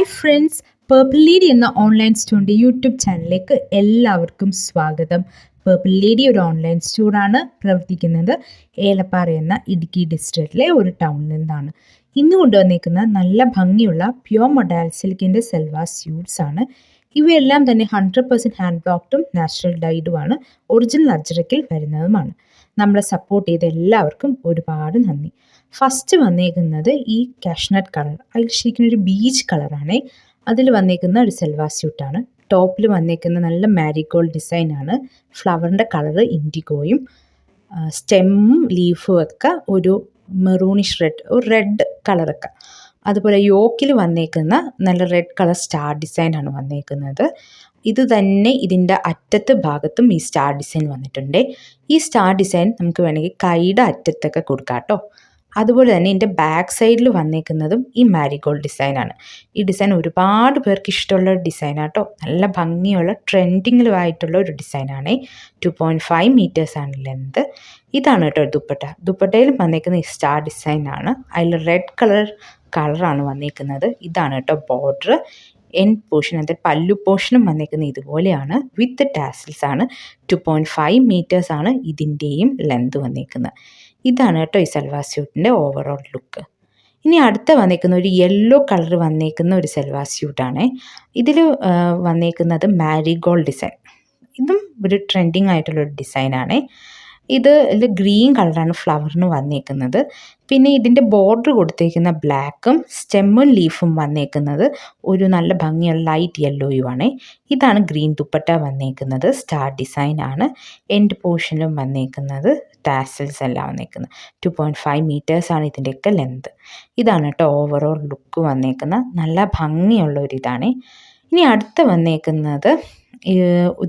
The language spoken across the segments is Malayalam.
ഹായ് ഫ്രണ്ട്സ്, പേർപ്പിൾ ലേഡി എന്ന ഓൺലൈൻ സ്റ്റോറിൻ്റെ യൂട്യൂബ് ചാനലിലേക്ക് എല്ലാവർക്കും സ്വാഗതം. പേർപ്പിൾ ലേഡി ഒരു ഓൺലൈൻ സ്റ്റോറാണ് പ്രവർത്തിക്കുന്നത്. ഏലപ്പാറ എന്ന ഇടുക്കി ഡിസ്ട്രിക്റ്റിലെ ഒരു ടൗണിൽ നിന്നാണ്. ഇന്ന് കൊണ്ടുവന്നേക്കുന്ന നല്ല ഭംഗിയുള്ള പ്യുവർ മൊഡാൽ സിൽക്കിൻ്റെ സൽവാർ സ്യൂട്ട്സ് ആണ്. ഇവയെല്ലാം തന്നെ 100% ഹാൻഡ് ബ്ലോക്ക്ഡും നാച്ചുറൽ ഡൈഡുമാണ്, ഒറിജിനൽ അജ്രക്കിൽ വരുന്നതുമാണ്. നമ്മളെ സപ്പോർട്ട് ചെയ്ത എല്ലാവർക്കും ഒരുപാട് നന്ദി. ഫസ്റ്റ് വന്നേക്കുന്നത് ഈ കാഷ്നട്ട് കളർ, അതിൽ ശരിക്കും ഒരു ബീച്ച് കളറാണ്. അതിൽ വന്നേക്കുന്ന ഒരു സൽവാർ സ്യൂട്ടാണ്. ടോപ്പിൽ വന്നേക്കുന്ന നല്ല മാരിഗോൾഡ് ഡിസൈനാണ്. ഫ്ലവറിൻ്റെ കളറ് ഇൻഡിഗോയും സ്റ്റെമ്മും ലീഫും ഒക്കെ ഒരു മെറൂണിഷ് റെഡ്, ഒരു റെഡ് കളറൊക്കെ. അതുപോലെ യോക്കിൽ വന്നേക്കുന്ന നല്ല റെഡ് കളർ സ്റ്റാർ ഡിസൈനാണ് വന്നേക്കുന്നത്. ഇത് തന്നെ ഇതിൻ്റെ അറ്റത്ത് ഭാഗത്തും ഈ സ്റ്റാർ ഡിസൈൻ വന്നിട്ടുണ്ട്. ഈ സ്റ്റാർ ഡിസൈൻ നമുക്ക് വേണമെങ്കിൽ കൈയുടെ അറ്റത്തൊക്കെ കൊടുക്കാം കേട്ടോ. അതുപോലെ തന്നെ ഇതിൻ്റെ ബാക്ക് സൈഡിൽ വന്നേക്കുന്നതും ഈ മാരിഗോൾഡ് ഡിസൈനാണ്. ഈ ഡിസൈൻ ഒരുപാട് പേർക്ക് ഇഷ്ടമുള്ള ഒരു ഡിസൈനാണ് കേട്ടോ. നല്ല ഭംഗിയുള്ള ട്രെൻഡിങ്ങിലുമായിട്ടുള്ള ഒരു ഡിസൈനാണ്. 2.5 മീറ്റേഴ്സാണ് ലെന്ത്. ഇതാണ് കേട്ടോ ദുപ്പട്ട. ദുപ്പട്ടയിൽ വന്നേക്കുന്ന ഈ സ്റ്റാർ ഡിസൈനാണ്. അതിൽ റെഡ് കളറാണ് വന്നേക്കുന്നത്. ഇതാണ് കേട്ടോ ബോർഡർ. എൻഡ് പോർഷൻ, അതായത് പല്ലു പോർഷനും വന്നേക്കുന്നത് ഇതുപോലെയാണ്. വിത്ത് ടാസിൽസ് ആണ്. 2.5 മീറ്റേഴ്സാണ് ഇതിൻ്റെയും ലെന്ത് വന്നേക്കുന്നത്. ഇതാണ് കേട്ടോ ഈ സൽവാർ സ്യൂട്ടിൻ്റെ ഓവറോൾ ലുക്ക്. ഇനി അടുത്ത വന്നേക്കുന്ന ഒരു യെല്ലോ കളർ വന്നേക്കുന്ന ഒരു സൽവാർ സ്യൂട്ടാണ്. ഇതിൽ വന്നേക്കുന്നത് മാരിഗോൾഡ് ഡിസൈൻ. ഇതും ഒരു ട്രെൻഡിങ് ആയിട്ടുള്ളൊരു ഡിസൈനാണ്. ഇതിൽ ഗ്രീൻ കളറാണ് ഫ്ലവറിന് വന്നേക്കുന്നത്. പിന്നെ ഇതിൻ്റെ ബോർഡർ കൊടുത്തേക്കുന്ന ബ്ലാക്കും സ്റ്റെമ്മും ലീഫും വന്നേക്കുന്നത് ഒരു നല്ല ഭംഗിയുള്ള ലൈറ്റ് യെല്ലോയുമാണ്. ഇതാണ് ഗ്രീൻ ദുപ്പട്ട വന്നേക്കുന്നത്. സ്റ്റാർ ഡിസൈനാണ്. എൻഡ് പോർഷനിലും വന്നേക്കുന്നത് ടാസൽസ് എല്ലാം വന്നേക്കുന്നത്. 2.5 മീറ്റേഴ്സാണ് ഇതിൻ്റെയൊക്കെ ലെന്ത്. ഇതാണ് കേട്ടോ ഓവറോൾ ലുക്ക് വന്നേക്കുന്ന നല്ല ഭംഗിയുള്ള ഒരിതാണ്. ഇനി അടുത്ത വന്നേക്കുന്നത്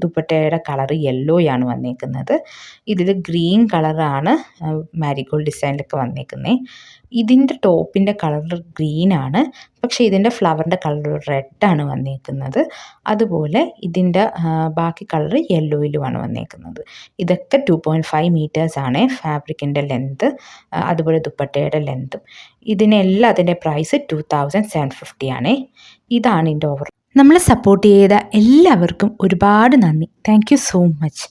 ദുപ്പട്ടയുടെ കളറ് യെല്ലോയാണ് വന്നേക്കുന്നത്. ഇതിൽ ഗ്രീൻ കളറാണ് മാരിഗോൾഡ് ഡിസൈനിലൊക്കെ വന്നേക്കുന്നത്. ഇതിൻ്റെ ടോപ്പിൻ്റെ കളർ ഗ്രീനാണ്, പക്ഷേ ഇതിൻ്റെ ഫ്ലവറിൻ്റെ കളർ റെഡാണ് വന്നേക്കുന്നത്. അതുപോലെ ഇതിൻ്റെ ബാക്കി കളർ യെല്ലോയിലുമാണ് വന്നേക്കുന്നത്. ഇതൊക്കെ 2.5 മീറ്റേഴ്സാണ് ഫാബ്രിക്കിൻ്റെ ലെന്ത്. അതുപോലെ ദുപ്പട്ടയുടെ ലെന്തും. ഇതിനെല്ലാം അതിൻ്റെ പ്രൈസ് 2750 ആണ്. ഇതാണ് ഇതിൻ്റെ ഓവർ. നമ്മളെ സപ്പോർട്ട് ചെയ്ത എല്ലാവർക്കും ഒരുപാട് നന്ദി. Thank you so much.